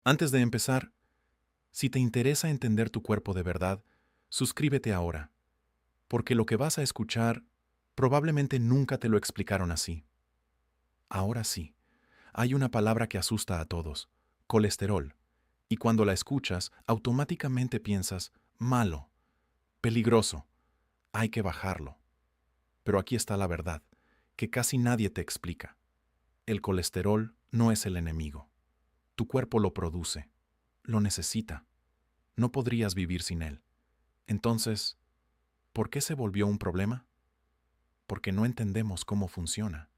Antes de empezar, si te interesa entender tu cuerpo de verdad, suscríbete ahora, porque lo que vas a escuchar probablemente nunca te lo explicaron así. Ahora sí, hay una palabra que asusta a todos: colesterol. Y cuando la escuchas, automáticamente piensas: malo, peligroso, hay que bajarlo. Pero aquí está la verdad, que casi nadie te explica. El colesterol no es el enemigo. Tu cuerpo lo produce, lo necesita. No podrías vivir sin él. Entonces, ¿por qué se volvió un problema? Porque no entendemos cómo funciona.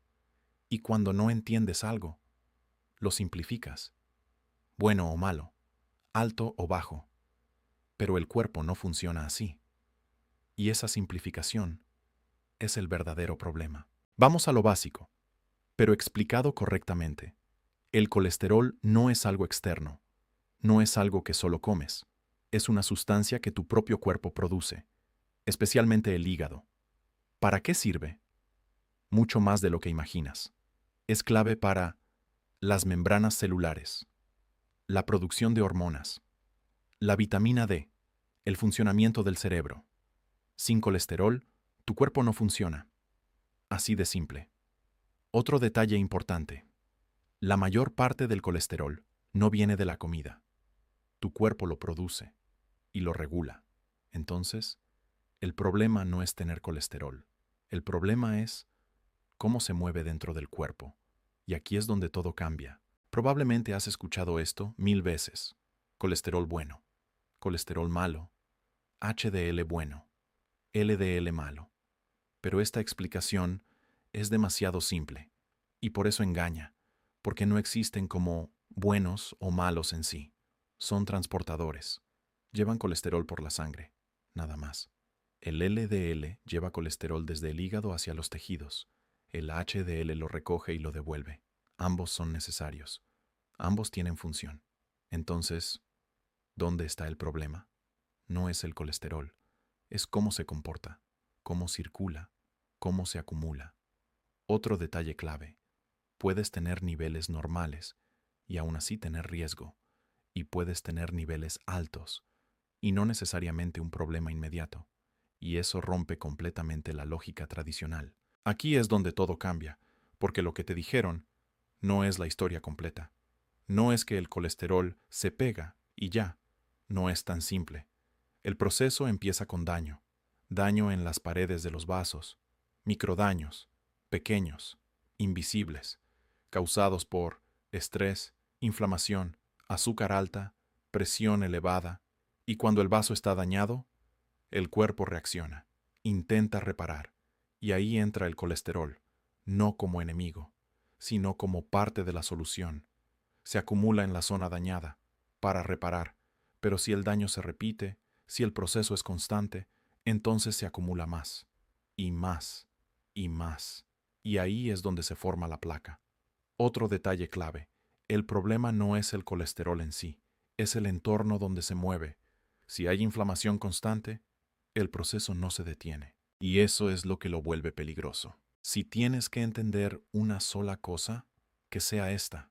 Y cuando no entiendes algo, lo simplificas. Bueno o malo, alto o bajo. Pero el cuerpo no funciona así. Y esa simplificación es el verdadero problema. Vamos a lo básico, pero explicado correctamente. El colesterol no es algo externo, no es algo que solo comes. Es una sustancia que tu propio cuerpo produce, especialmente el hígado. ¿Para qué sirve? Mucho más de lo que imaginas. Es clave para las membranas celulares, la producción de hormonas, la vitamina D, el funcionamiento del cerebro. Sin colesterol, tu cuerpo no funciona. Así de simple. Otro detalle importante: la mayor parte del colesterol no viene de la comida. Tu cuerpo lo produce y lo regula. Entonces, el problema no es tener colesterol. El problema es cómo se mueve dentro del cuerpo. Y aquí es donde todo cambia. Probablemente has escuchado esto 1000 veces. Colesterol bueno, colesterol malo, HDL bueno, LDL malo. Pero esta explicación es demasiado simple, y por eso engaña, porque no existen como buenos o malos en sí. Son transportadores. Llevan colesterol por la sangre, nada más. El LDL lleva colesterol desde el hígado hacia los tejidos. El HDL lo recoge y lo devuelve. Ambos son necesarios. Ambos tienen función. Entonces, ¿dónde está el problema? No es el colesterol, es cómo se comporta, cómo circula, cómo se acumula. Otro detalle clave: puedes tener niveles normales y aún así tener riesgo, y puedes tener niveles altos y no necesariamente un problema inmediato. Y eso rompe completamente la lógica tradicional. Aquí es donde todo cambia, porque lo que te dijeron no es la historia completa. No es que el colesterol se pega y ya. No es tan simple. El proceso empieza con daño. Daño en las paredes de los vasos. Microdaños, pequeños, invisibles, causados por estrés, inflamación, azúcar alta, presión elevada. Y cuando el vaso está dañado, el cuerpo reacciona, intenta reparar. Y ahí entra el colesterol, no como enemigo, sino como parte de la solución. Se acumula en la zona dañada para reparar, pero si el daño se repite, si el proceso es constante, entonces se acumula más, y más, y más. Y ahí es donde se forma la placa. Otro detalle clave: el problema no es el colesterol en sí, es el entorno donde se mueve. Si hay inflamación constante, el proceso no se detiene. Y eso es lo que lo vuelve peligroso. Si tienes que entender una sola cosa, que sea esta: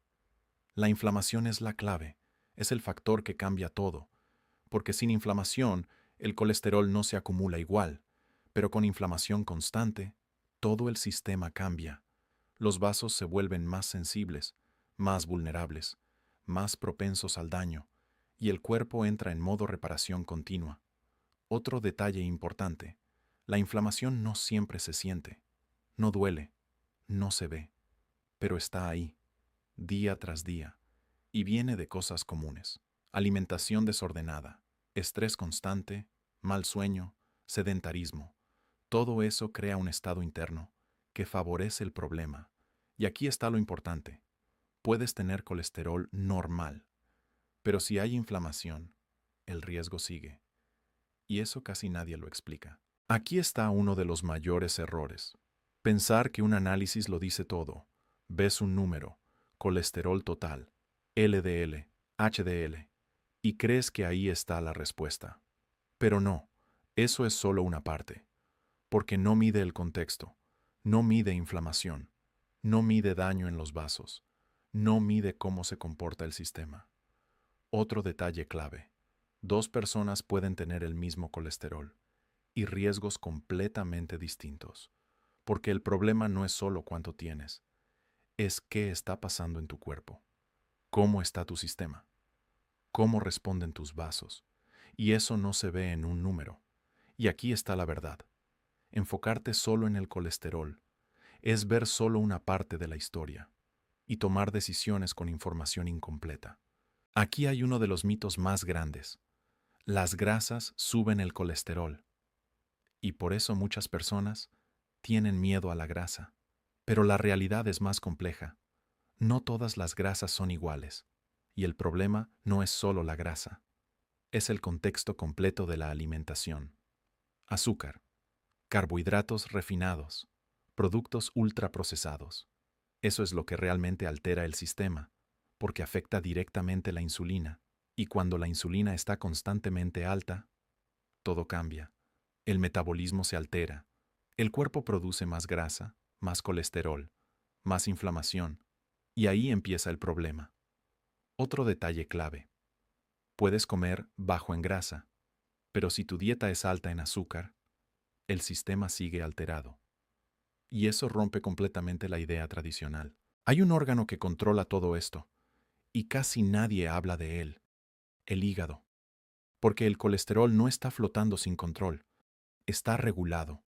la inflamación es la clave, es el factor que cambia todo, porque sin inflamación el colesterol no se acumula igual, pero con inflamación constante, todo el sistema cambia. Los vasos se vuelven más sensibles, más vulnerables, más propensos al daño, y el cuerpo entra en modo reparación continua. Otro detalle importante: la inflamación no siempre se siente, no duele, no se ve, pero está ahí, día tras día, y viene de cosas comunes: alimentación desordenada, estrés constante, mal sueño, sedentarismo. Todo eso crea un estado interno que favorece el problema. Y aquí está lo importante: puedes tener colesterol normal, pero si hay inflamación, el riesgo sigue. Y eso casi nadie lo explica. Aquí está uno de los mayores errores: pensar que un análisis lo dice todo. Ves un número, colesterol total, LDL, HDL, y crees que ahí está la respuesta. Pero no, eso es solo una parte, porque no mide el contexto, no mide inflamación, no mide daño en los vasos, no mide cómo se comporta el sistema. Otro detalle clave. Dos personas pueden tener el mismo colesterol y riesgos completamente distintos, porque el problema no es solo cuánto tienes, es qué está pasando en tu cuerpo, cómo está tu sistema, cómo responden tus vasos, y eso no se ve en un número. Y aquí está la verdad. Enfocarte solo en el colesterol es ver solo una parte de la historia y tomar decisiones con información incompleta. Aquí hay uno de los mitos más grandes. Las grasas suben el colesterol y por eso muchas personas tienen miedo a la grasa. Pero la realidad es más compleja. No todas las grasas son iguales y el problema no es solo la grasa, es el contexto completo de la alimentación. Azúcar, carbohidratos refinados, productos ultraprocesados. Eso es lo que realmente altera el sistema, porque afecta directamente la insulina. Y cuando la insulina está constantemente alta, todo cambia. El metabolismo se altera. El cuerpo produce más grasa, más colesterol, más inflamación. Y ahí empieza el problema. Otro detalle clave. Puedes comer bajo en grasa, pero si tu dieta es alta en azúcar, el sistema sigue alterado. Y eso rompe completamente la idea tradicional. Hay un órgano que controla todo esto, y casi nadie habla de él, el hígado. Porque el colesterol no está flotando sin control, está regulado,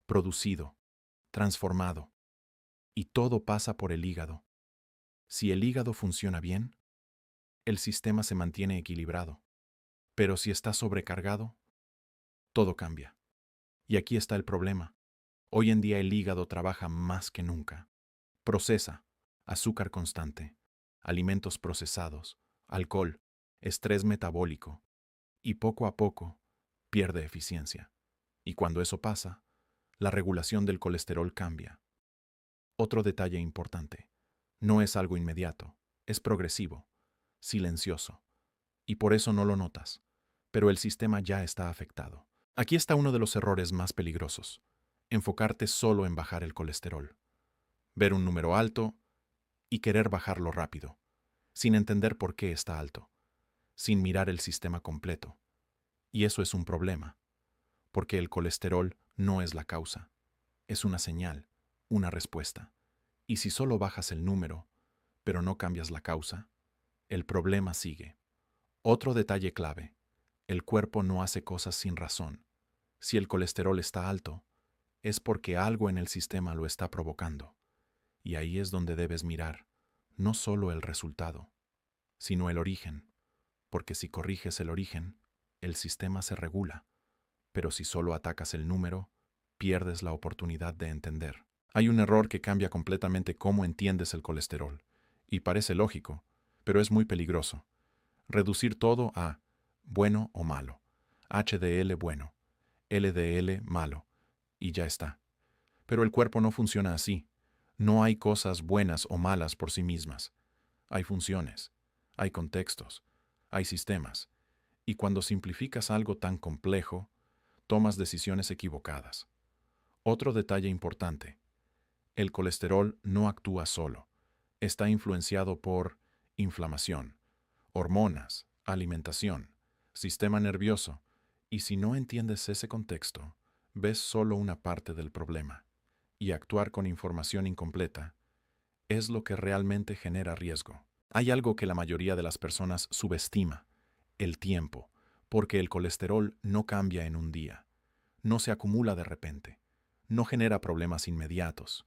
producido, transformado, y todo pasa por el hígado. Si el hígado funciona bien, el sistema se mantiene equilibrado. Pero si está sobrecargado, todo cambia. Y aquí está el problema. Hoy en día el hígado trabaja más que nunca. Procesa azúcar constante, alimentos procesados, alcohol, estrés metabólico, y poco a poco pierde eficiencia. Y cuando eso pasa, la regulación del colesterol cambia. Otro detalle importante. No es algo inmediato, es progresivo, silencioso, y por eso no lo notas, pero el sistema ya está afectado. Aquí está uno de los errores más peligrosos. Enfocarte solo en bajar el colesterol. Ver un número alto y querer bajarlo rápido, sin entender por qué está alto, sin mirar el sistema completo. Y eso es un problema, porque el colesterol no es la causa, es una señal, una respuesta. Y si solo bajas el número, pero no cambias la causa, el problema sigue. Otro detalle clave. El cuerpo no hace cosas sin razón. Si el colesterol está alto, es porque algo en el sistema lo está provocando. Y ahí es donde debes mirar, no solo el resultado, sino el origen. Porque si corriges el origen, el sistema se regula. Pero si solo atacas el número, pierdes la oportunidad de entender. Hay un error que cambia completamente cómo entiendes el colesterol. Y parece lógico, pero es muy peligroso. Reducir todo a bueno o malo, HDL bueno, LDL malo, y ya está. Pero el cuerpo no funciona así. No hay cosas buenas o malas por sí mismas. Hay funciones, hay contextos, hay sistemas. Y cuando simplificas algo tan complejo, tomas decisiones equivocadas. Otro detalle importante. El colesterol no actúa solo. Está influenciado por inflamación, hormonas, alimentación, sistema nervioso, y si no entiendes ese contexto, ves solo una parte del problema, y actuar con información incompleta es lo que realmente genera riesgo. Hay algo que la mayoría de las personas subestima, el tiempo, porque el colesterol no cambia en un día, no se acumula de repente, no genera problemas inmediatos.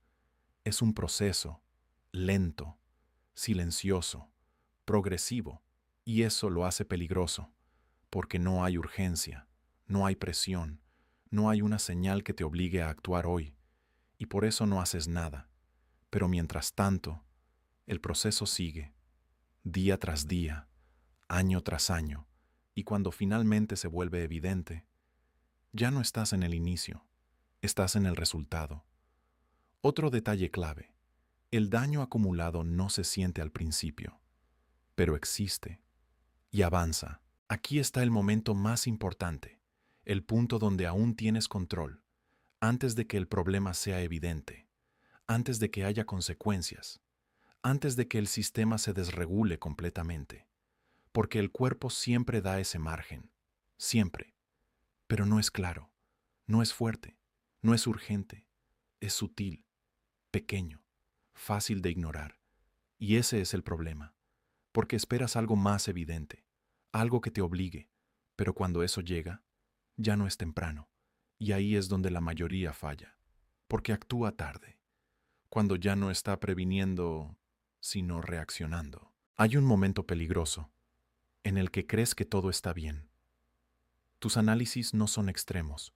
Es un proceso lento, silencioso, progresivo, y eso lo hace peligroso, porque no hay urgencia, no hay presión, no hay una señal que te obligue a actuar hoy, y por eso no haces nada. Pero mientras tanto, el proceso sigue, día tras día, año tras año, y cuando finalmente se vuelve evidente, ya no estás en el inicio, estás en el resultado. Otro detalle clave. El daño acumulado no se siente al principio, pero existe y avanza. Aquí está el momento más importante, el punto donde aún tienes control, antes de que el problema sea evidente, antes de que haya consecuencias, antes de que el sistema se desregule completamente. porque el cuerpo siempre da ese margen, siempre, pero no es claro, no es fuerte, no es urgente, es sutil, pequeño, fácil de ignorar. Y ese es el problema, porque esperas algo más evidente, algo que te obligue, pero cuando eso llega, ya no es temprano, y ahí es donde la mayoría falla, porque actúa tarde, cuando ya no está previniendo, sino reaccionando. Hay un momento peligroso, en el que crees que todo está bien. Tus análisis no son extremos,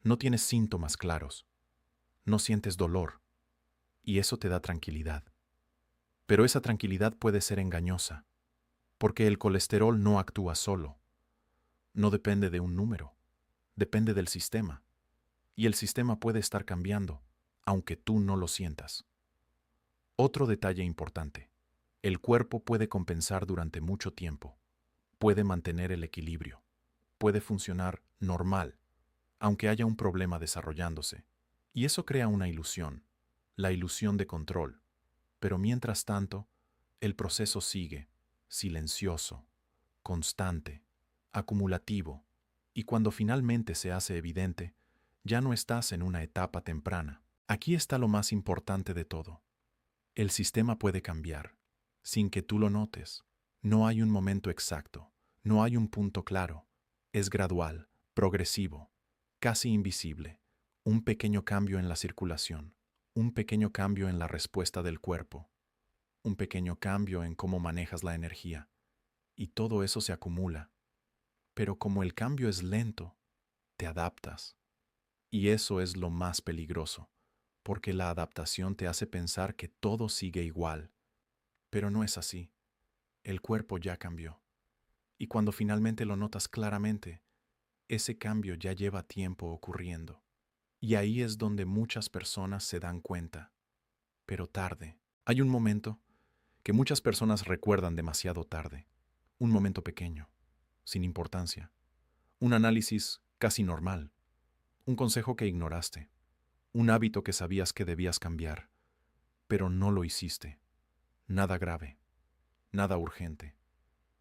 no tienes síntomas claros, no sientes dolor, y eso te da tranquilidad. Pero esa tranquilidad puede ser engañosa, porque el colesterol no actúa solo, no depende de un número, depende del sistema, y el sistema puede estar cambiando, aunque tú no lo sientas. Otro detalle importante, el cuerpo puede compensar durante mucho tiempo, puede mantener el equilibrio, puede funcionar normal, aunque haya un problema desarrollándose. Y eso crea una ilusión, la ilusión de control. Pero mientras tanto, el proceso sigue, silencioso, constante, acumulativo, y cuando finalmente se hace evidente, ya no estás en una etapa temprana. Aquí está lo más importante de todo. El sistema puede cambiar, sin que tú lo notes. No hay un momento exacto, no hay un punto claro. Es gradual, progresivo, casi invisible. Un pequeño cambio en la circulación, un pequeño cambio en la respuesta del cuerpo, un pequeño cambio en cómo manejas la energía. Y todo eso se acumula. Pero como el cambio es lento, te adaptas. Y eso es lo más peligroso, porque la adaptación te hace pensar que todo sigue igual. Pero no es así. El cuerpo ya cambió. Y cuando finalmente lo notas claramente, ese cambio ya lleva tiempo ocurriendo. Y ahí es donde muchas personas se dan cuenta, pero tarde. Hay un momento que muchas personas recuerdan demasiado tarde. Un momento pequeño, sin importancia. Un análisis casi normal. Un consejo que ignoraste. Un hábito que sabías que debías cambiar, pero no lo hiciste. Nada grave, nada urgente,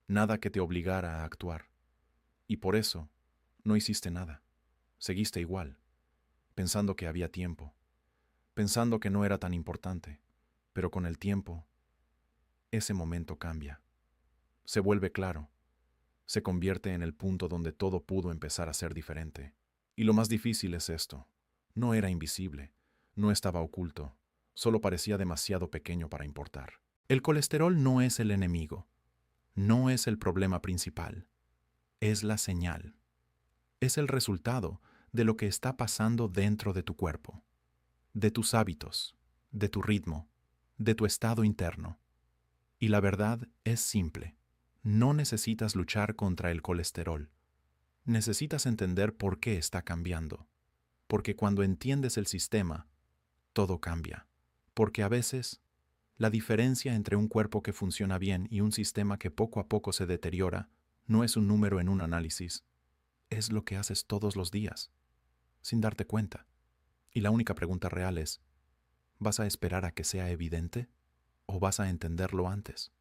nada que te obligara a actuar. Y por eso, no hiciste nada. Seguiste igual, pensando que había tiempo, pensando que no era tan importante. Pero con el tiempo, ese momento cambia. Se vuelve claro. Se convierte en el punto donde todo pudo empezar a ser diferente. Y lo más difícil es esto. No era invisible, no estaba oculto, solo parecía demasiado pequeño para importar. El colesterol no es el enemigo, no es el problema principal, es la señal. Es el resultado de lo que está pasando dentro de tu cuerpo, de tus hábitos, de tu ritmo, de tu estado interno. Y la verdad es simple. No necesitas luchar contra el colesterol. Necesitas entender por qué está cambiando. Porque cuando entiendes el sistema, todo cambia. Porque a veces, la diferencia entre un cuerpo que funciona bien y un sistema que poco a poco se deteriora no es un número en un análisis. Es lo que haces todos los días, sin darte cuenta. Y la única pregunta real es, ¿vas a esperar a que sea evidente o vas a entenderlo antes?